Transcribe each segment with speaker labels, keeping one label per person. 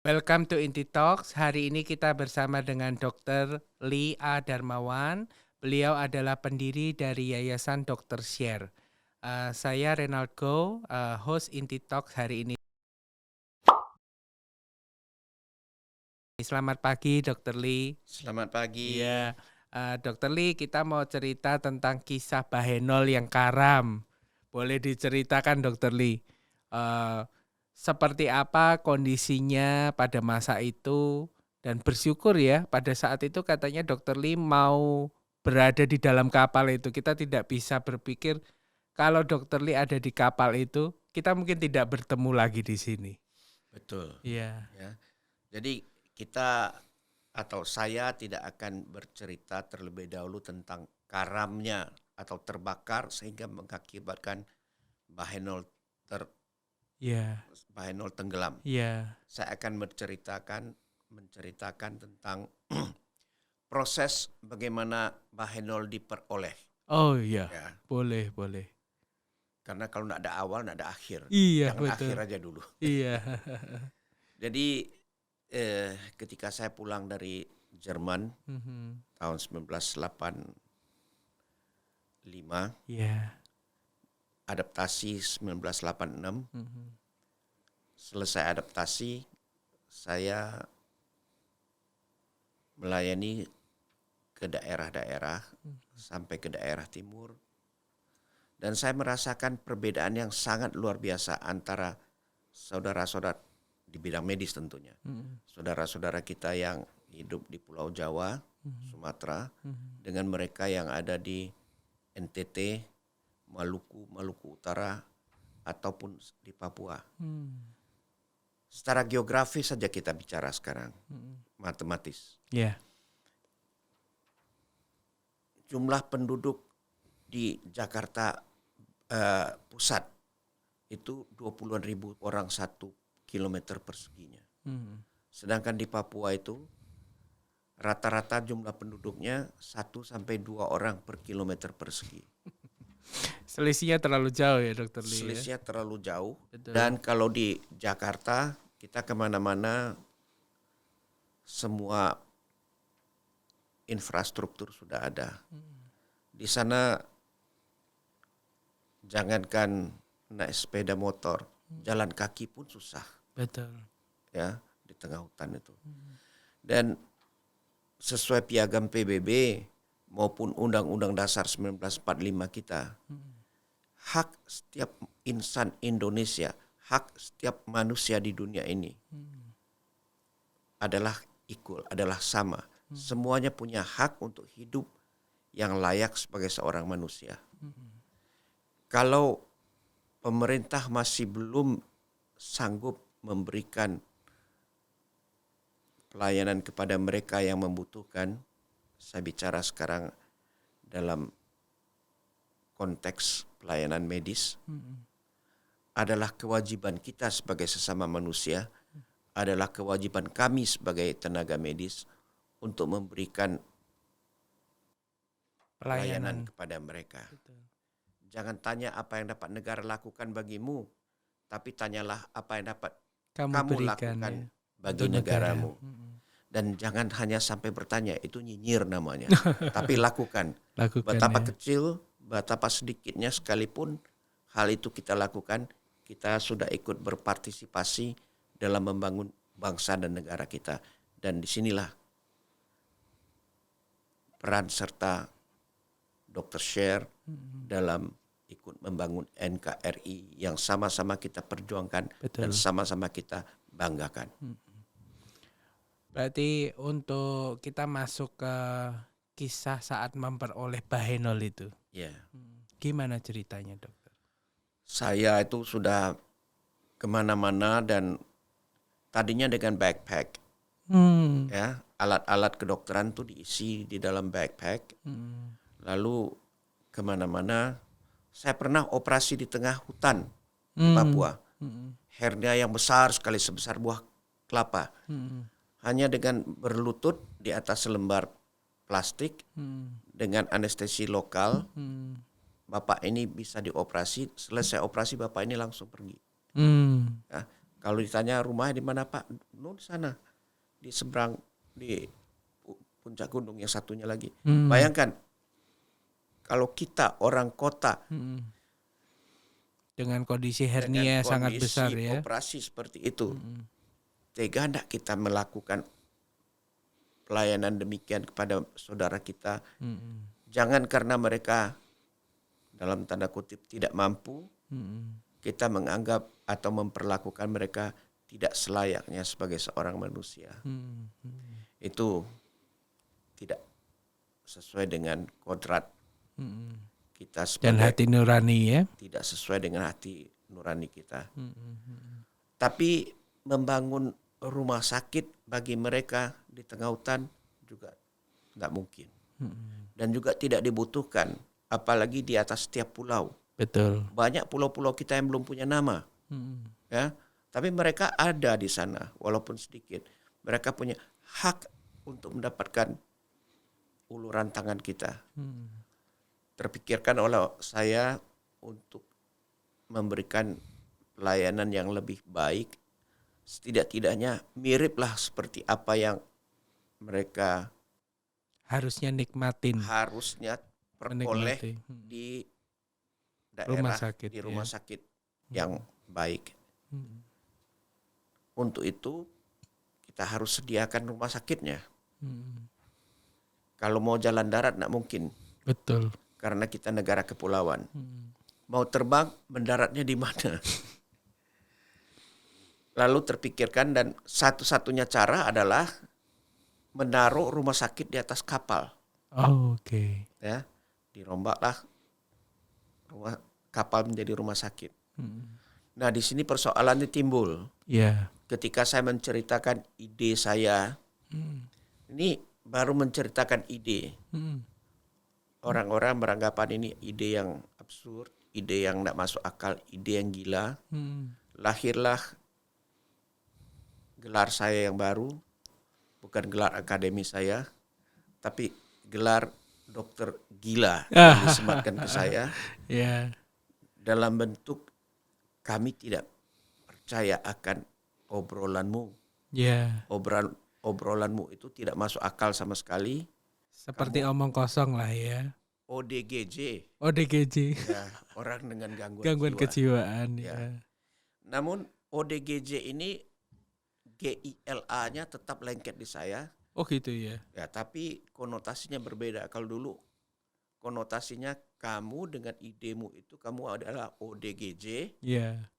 Speaker 1: Welcome to Inti Talks. Hari ini kita bersama dengan Dr. Lee A. Darmawan. Beliau adalah pendiri dari Yayasan Dr. Share. Saya Renald Go, host Inti Talks hari ini. Selamat pagi, Dr. Lee.
Speaker 2: Selamat pagi.
Speaker 1: Iya, Dr. Lee, kita mau cerita tentang kisah Bahenol yang karam. Boleh diceritakan, Dr. Lee? Seperti apa kondisinya pada masa itu, dan bersyukur ya pada saat itu katanya Dr. Lee mau berada di dalam kapal itu. Kita tidak bisa berpikir kalau Dr. Lee ada di kapal itu, kita mungkin tidak bertemu lagi di sini.
Speaker 2: Betul.
Speaker 1: Iya.
Speaker 2: Ya. Jadi kita atau saya tidak akan bercerita terlebih dahulu tentang karamnya atau terbakar sehingga mengakibatkan Bahenol
Speaker 1: Iya.
Speaker 2: Bahenol tenggelam.
Speaker 1: Iya.
Speaker 2: Saya akan menceritakan tentang proses bagaimana Bahenol diperoleh.
Speaker 1: Oh iya,
Speaker 2: Ya.
Speaker 1: boleh.
Speaker 2: Karena kalau tidak ada awal, tidak ada akhir.
Speaker 1: Iya,
Speaker 2: Jangan
Speaker 1: betul.
Speaker 2: akhir aja dulu.
Speaker 1: Iya.
Speaker 2: Jadi ketika saya pulang dari Jerman tahun 1985,
Speaker 1: Iya.
Speaker 2: adaptasi 1986, selesai adaptasi saya melayani ke daerah-daerah sampai ke daerah timur, dan saya merasakan perbedaan yang sangat luar biasa antara saudara-saudara di bidang medis tentunya. Saudara-saudara kita yang hidup di Pulau Jawa, Sumatera, dengan mereka yang ada di NTT, Maluku Utara, ataupun di Papua. Secara geografis saja kita bicara sekarang, matematis.
Speaker 1: Iya.
Speaker 2: Jumlah penduduk di Jakarta pusat itu 20-an ribu orang 1 kilometer perseginya. Sedangkan di Papua itu rata-rata jumlah penduduknya 1-2 orang per kilometer persegi.
Speaker 1: Selisihnya terlalu jauh ya, Dr. Lee.
Speaker 2: Selisihnya terlalu jauh.
Speaker 1: Betul.
Speaker 2: Dan kalau di Jakarta kita kemana-mana semua infrastruktur sudah ada. Di sana jangankan naik sepeda motor, jalan kaki pun susah.
Speaker 1: Betul.
Speaker 2: Ya, di tengah hutan itu. Dan sesuai piagam PBB maupun Undang-Undang Dasar 1945 kita, hak setiap insan Indonesia, hak setiap manusia di dunia ini adalah equal, adalah sama. Semuanya punya hak untuk hidup yang layak sebagai seorang manusia. Kalau pemerintah masih belum sanggup memberikan pelayanan kepada mereka yang membutuhkan, saya bicara sekarang dalam konteks pelayanan medis, adalah kewajiban kita sebagai sesama manusia, adalah kewajiban kami sebagai tenaga medis untuk memberikan pelayanan kepada mereka.
Speaker 1: Betul.
Speaker 2: Jangan tanya apa yang dapat negara lakukan bagimu, tapi tanyalah apa yang dapat
Speaker 1: Kamu
Speaker 2: kamu
Speaker 1: berikan
Speaker 2: lakukan
Speaker 1: ya,
Speaker 2: bagi
Speaker 1: untuk negara.
Speaker 2: negaramu. Dan jangan hanya sampai bertanya, itu nyinyir namanya. Tapi lakukan. Betapa
Speaker 1: ya.
Speaker 2: kecil, betapa sedikitnya sekalipun hal itu kita lakukan, kita sudah ikut berpartisipasi dalam membangun bangsa dan negara kita. Dan disinilah peran serta Dr. Share dalam ikut membangun NKRI yang sama-sama kita perjuangkan.
Speaker 1: Betul.
Speaker 2: Dan sama-sama kita banggakan.
Speaker 1: Berarti untuk kita masuk ke kisah saat memperoleh Bahenol itu.
Speaker 2: Ya.
Speaker 1: Gimana ceritanya, dokter?
Speaker 2: Saya itu sudah kemana-mana dan tadinya dengan backpack. Ya, alat-alat kedokteran tuh diisi di dalam backpack. Lalu kemana-mana. Saya pernah operasi di tengah hutan di Papua. Hernia yang besar sekali sebesar buah kelapa. Hanya dengan berlutut di atas selembar plastik dengan anestesi lokal, Bapak ini bisa dioperasi. Selesai operasi Bapak ini langsung pergi. Ya, Kalau ditanya rumahnya di mana Pak? Di sana, di seberang, di puncak gunung yang satunya lagi. Bayangkan, kalau kita orang kota
Speaker 1: dengan kondisi
Speaker 2: dengan
Speaker 1: hernia sangat besar
Speaker 2: kondisi
Speaker 1: ya.
Speaker 2: operasi seperti itu, tega enggak kita melakukan pelayanan demikian kepada saudara kita? Jangan karena mereka dalam tanda kutip tidak mampu, kita menganggap atau memperlakukan mereka tidak selayaknya sebagai seorang manusia. Itu tidak sesuai dengan kodrat kita
Speaker 1: Dan
Speaker 2: sebagai,
Speaker 1: hati nurani ya.
Speaker 2: tidak sesuai dengan hati nurani kita. Tapi membangun rumah sakit bagi mereka di tengah hutan juga tidak mungkin. Dan juga tidak dibutuhkan, apalagi di atas setiap pulau.
Speaker 1: Betul.
Speaker 2: Banyak pulau-pulau kita yang belum punya nama. Ya, tapi mereka ada di sana walaupun sedikit. Mereka punya hak untuk mendapatkan uluran tangan kita. Terpikirkan oleh saya untuk memberikan pelayanan yang lebih baik, setidak-tidaknya miriplah seperti apa yang mereka
Speaker 1: Harusnya nikmatin.
Speaker 2: harusnya peroleh di daerah, rumah sakit yang baik. Untuk itu kita harus sediakan rumah sakitnya. Kalau mau jalan darat tidak mungkin.
Speaker 1: Betul.
Speaker 2: Karena kita negara kepulauan. Mau terbang, mendaratnya di mana? Lalu terpikirkan dan satu-satunya cara adalah menaruh rumah sakit di atas kapal.
Speaker 1: Oke.
Speaker 2: Ya, dirombaklah rumah kapal menjadi rumah sakit. Nah, di sini persoalannya timbul.
Speaker 1: Ya.
Speaker 2: Ketika saya menceritakan ide saya, ini baru menceritakan ide. Orang-orang beranggapan ini ide yang absurd, ide yang tidak masuk akal, ide yang gila. Lahirlah gelar saya yang baru, bukan gelar akademi saya, tapi gelar dokter gila yang disematkan ke saya. Dalam bentuk kami tidak percaya akan obrolanmu. Obrolanmu itu tidak masuk akal sama sekali.
Speaker 1: Seperti omong kosong lah ya.
Speaker 2: ODGJ. Ya, orang dengan
Speaker 1: gangguan kejiwaan. Ya.
Speaker 2: Namun ODGJ ini GILA-nya tetap lengket di saya.
Speaker 1: Oh gitu ya.
Speaker 2: Ya, tapi konotasinya berbeda. Kalau dulu konotasinya kamu dengan idemu itu kamu adalah ODGJ.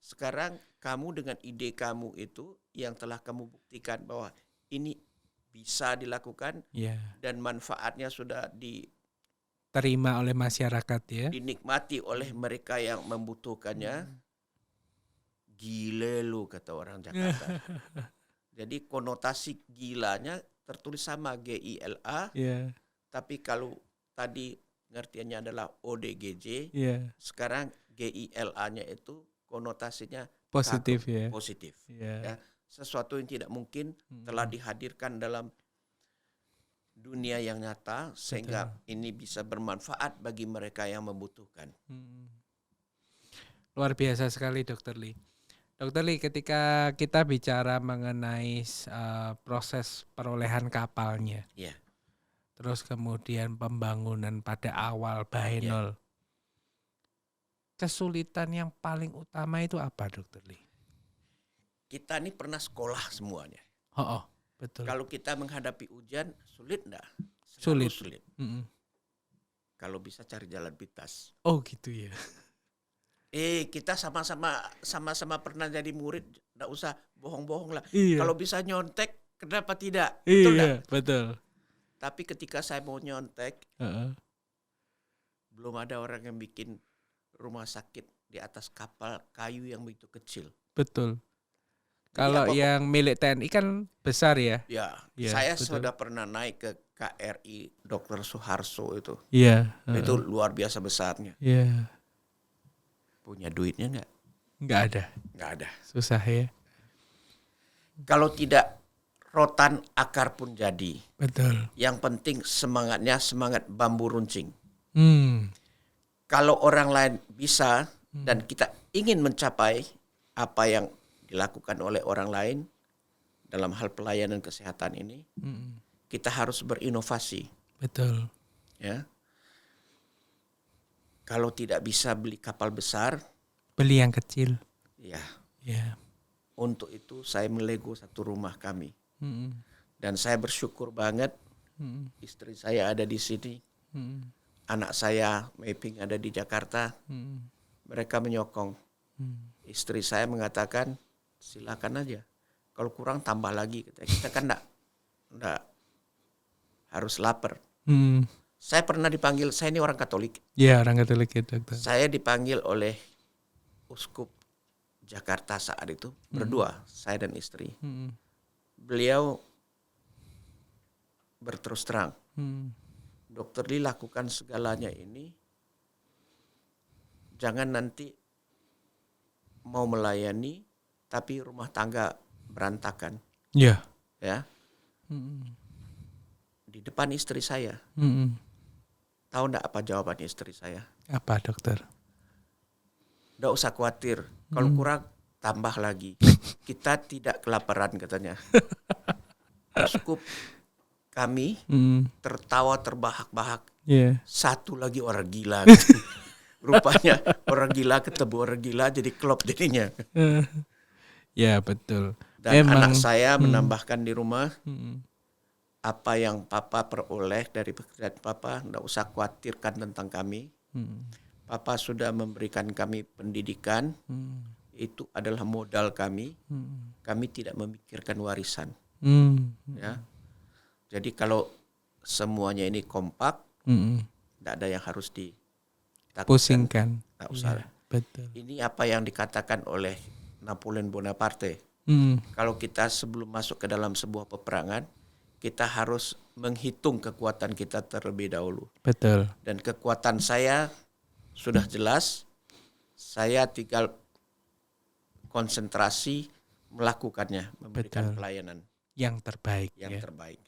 Speaker 2: Sekarang kamu dengan ide kamu itu yang telah kamu buktikan bahwa ini bisa dilakukan dan manfaatnya sudah
Speaker 1: diterima oleh masyarakat ya.
Speaker 2: Dinikmati oleh mereka yang membutuhkannya. Gile lu kata orang Jakarta. Jadi konotasi gilanya tertulis sama GILA. Tapi kalau tadi pengertiannya adalah ODGJ, sekarang GILA-nya itu konotasinya
Speaker 1: positif
Speaker 2: positif. Ya. Sesuatu yang tidak mungkin telah dihadirkan dalam dunia yang nyata sehingga ini bisa bermanfaat bagi mereka yang membutuhkan.
Speaker 1: Luar biasa sekali Dr. Lee. Dr. Lee, ketika kita bicara mengenai proses perolehan kapalnya, terus kemudian pembangunan pada awal Bahenol, kesulitan yang paling utama itu apa Dr. Lee?
Speaker 2: Kita ini pernah sekolah semuanya.
Speaker 1: Betul.
Speaker 2: Kalau kita menghadapi ujian, sulit enggak?
Speaker 1: Sulit.
Speaker 2: Kalau bisa cari jalan pintas.
Speaker 1: Oh gitu ya.
Speaker 2: Kita sama-sama pernah jadi murid, enggak usah bohong-bohong lah. Kalau bisa nyontek, kenapa tidak? Betul enggak?
Speaker 1: Betul.
Speaker 2: Tapi ketika saya mau nyontek, belum ada orang yang bikin rumah sakit di atas kapal kayu yang begitu kecil.
Speaker 1: Betul. Kalau yang milik TNI kan besar ya?
Speaker 2: Ya, saya sudah pernah naik ke KRI Dr. Suharto itu. Itu luar biasa besarnya. Punya duitnya enggak?
Speaker 1: Enggak ada. Susah ya.
Speaker 2: Kalau tidak, rotan akar pun jadi.
Speaker 1: Betul.
Speaker 2: Yang penting semangatnya semangat bambu runcing. Kalau orang lain bisa dan kita ingin mencapai apa yang dilakukan oleh orang lain dalam hal pelayanan kesehatan ini, kita harus berinovasi.
Speaker 1: Betul.
Speaker 2: Ya, kalau tidak bisa beli kapal besar,
Speaker 1: beli yang kecil.
Speaker 2: Ya. Untuk itu saya melego satu rumah kami. Dan saya bersyukur banget istri saya ada di sini. Anak saya Mapping ada di Jakarta. Mereka menyokong. Istri saya mengatakan silakan aja. Kalau kurang tambah lagi. Kita kan enggak harus lapar. Saya pernah dipanggil, saya ini orang Katolik.
Speaker 1: Iya, orang Katolik ya, dokter.
Speaker 2: Saya dipanggil oleh Uskup Jakarta saat itu, berdua, saya dan istri. Beliau berterus terang, Dokter Lee lakukan segalanya ini, jangan nanti mau melayani, tapi rumah tangga berantakan.
Speaker 1: Iya.
Speaker 2: Ya. Di depan istri saya. Tahu enggak apa jawaban istri saya?
Speaker 1: Apa, dokter?
Speaker 2: Enggak usah khawatir, kalau kurang tambah lagi. Kita tidak kelaparan katanya. Uskup kami tertawa terbahak-bahak. Satu lagi orang gila. Rupanya orang gila ketemu orang gila jadi klop jadinya.
Speaker 1: Ya, betul.
Speaker 2: Dan anak saya menambahkan di rumah, apa yang Papa peroleh dari pekerjaan Papa, enggak usah khawatirkan tentang kami. Papa sudah memberikan kami pendidikan, itu adalah modal kami. Kami tidak memikirkan warisan. Ya. Jadi kalau semuanya ini kompak, tidak ada yang harus ditakutkan.
Speaker 1: Pusingkan.
Speaker 2: Tidak usah.
Speaker 1: Ya, betul.
Speaker 2: Ini apa yang dikatakan oleh Napoleon Bonaparte. Kalau kita sebelum masuk ke dalam sebuah peperangan, kita harus menghitung kekuatan kita terlebih dahulu.
Speaker 1: Betul.
Speaker 2: Dan kekuatan saya sudah jelas, saya tinggal konsentrasi melakukannya, memberikan pelayanan
Speaker 1: yang terbaik.
Speaker 2: Terbaik.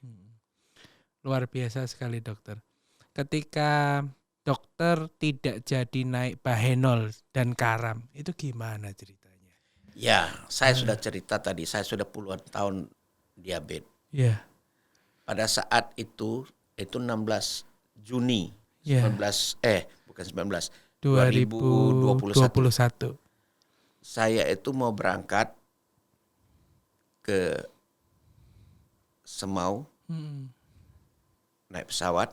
Speaker 1: Luar biasa sekali, dokter. Ketika dokter tidak jadi naik Bahenol dan Karam, itu gimana ceritanya?
Speaker 2: Ya, saya sudah cerita tadi, saya sudah puluhan tahun diabetes.
Speaker 1: Ya.
Speaker 2: Pada saat itu 16 Juni 2021. Saya itu mau berangkat ke Semau, naik pesawat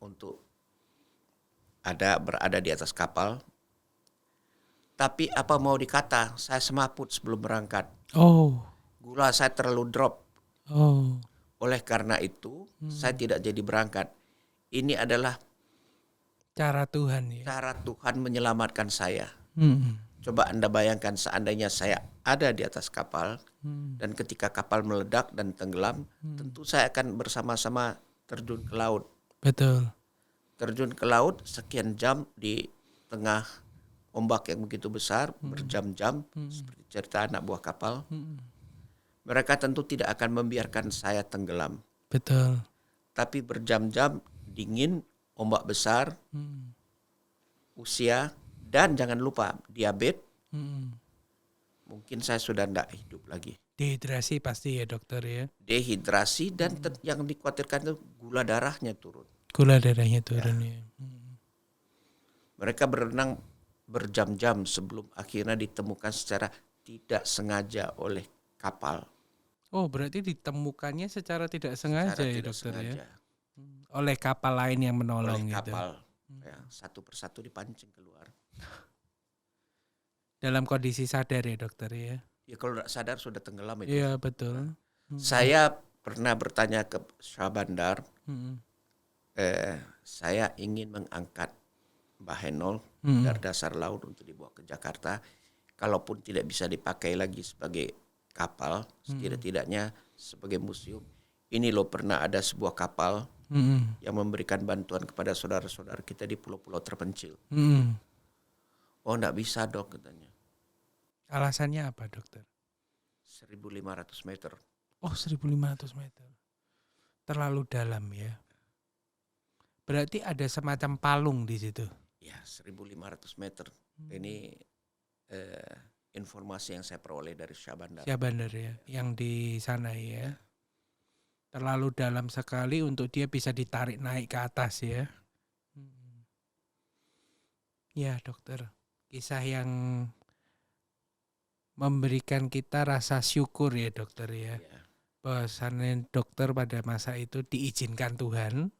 Speaker 2: untuk berada di atas kapal. Tapi apa mau dikata, saya semaput sebelum berangkat. Gula saya terlalu drop. Oleh karena itu, saya tidak jadi berangkat. Ini adalah
Speaker 1: cara Tuhan, ya.
Speaker 2: Cara Tuhan menyelamatkan saya. Coba Anda bayangkan seandainya saya ada di atas kapal dan ketika kapal meledak dan tenggelam, tentu saya akan bersama-sama terjun ke laut.
Speaker 1: Betul.
Speaker 2: Terjun ke laut sekian jam di tengah ombak yang begitu besar, berjam-jam, seperti cerita anak buah kapal. Mereka tentu tidak akan membiarkan saya tenggelam.
Speaker 1: Betul.
Speaker 2: Tapi berjam-jam, dingin, ombak besar, usia, dan jangan lupa diabetes, mungkin saya sudah tidak hidup lagi.
Speaker 1: Dehidrasi pasti ya, dokter, ya.
Speaker 2: Dehidrasi dan yang dikhawatirkan itu gula darahnya turun.
Speaker 1: Gula darahnya turun, ya.
Speaker 2: Mereka berenang berjam-jam sebelum akhirnya ditemukan secara tidak sengaja oleh kapal.
Speaker 1: Oh, berarti ditemukannya secara tidak sengaja, ya, dokter,
Speaker 2: sengaja.
Speaker 1: Ya. Oleh kapal lain yang menolong.
Speaker 2: Oleh kapal, ya, satu persatu dipancing keluar.
Speaker 1: Dalam kondisi sadar ya, dokter, ya.
Speaker 2: Ya kalau tidak sadar sudah tenggelam itu.
Speaker 1: Iya, betul.
Speaker 2: Saya pernah bertanya ke Syahbandar, saya ingin mengangkat Bahenol dari dasar laut untuk dibawa ke Jakarta. Kalaupun tidak bisa dipakai lagi sebagai kapal, setidak-tidaknya sebagai museum. Ini loh pernah ada sebuah kapal yang memberikan bantuan kepada saudara-saudara kita di pulau-pulau terpencil. Oh, enggak bisa, Dok, katanya.
Speaker 1: Alasannya apa, dokter?
Speaker 2: 1.500 meter.
Speaker 1: Oh, 1.500 meter. Terlalu dalam, ya. Berarti ada semacam palung di situ.
Speaker 2: Ya, 1.500 meter. Ini informasi yang saya peroleh dari Syahbandar.
Speaker 1: Syahbandar ya, yang di sana ya. Terlalu dalam sekali untuk dia bisa ditarik naik ke atas ya. Ya dokter, kisah yang memberikan kita rasa syukur ya dokter ya. Bahwasannya dokter pada masa itu diizinkan Tuhan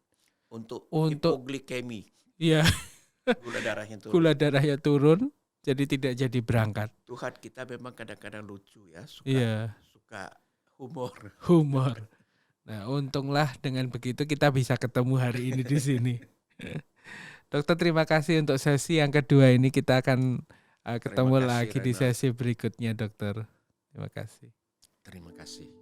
Speaker 2: untuk hipoglikemi.
Speaker 1: Iya.
Speaker 2: Gula
Speaker 1: darahnya turun, jadi tidak jadi berangkat.
Speaker 2: Tuhan kita memang kadang-kadang lucu ya, suka humor.
Speaker 1: Nah, untunglah dengan begitu kita bisa ketemu hari ini di sini. Dokter, terima kasih untuk sesi yang kedua ini. Kita akan ketemu lagi di sesi berikutnya, dokter. Terima kasih.
Speaker 2: Terima kasih.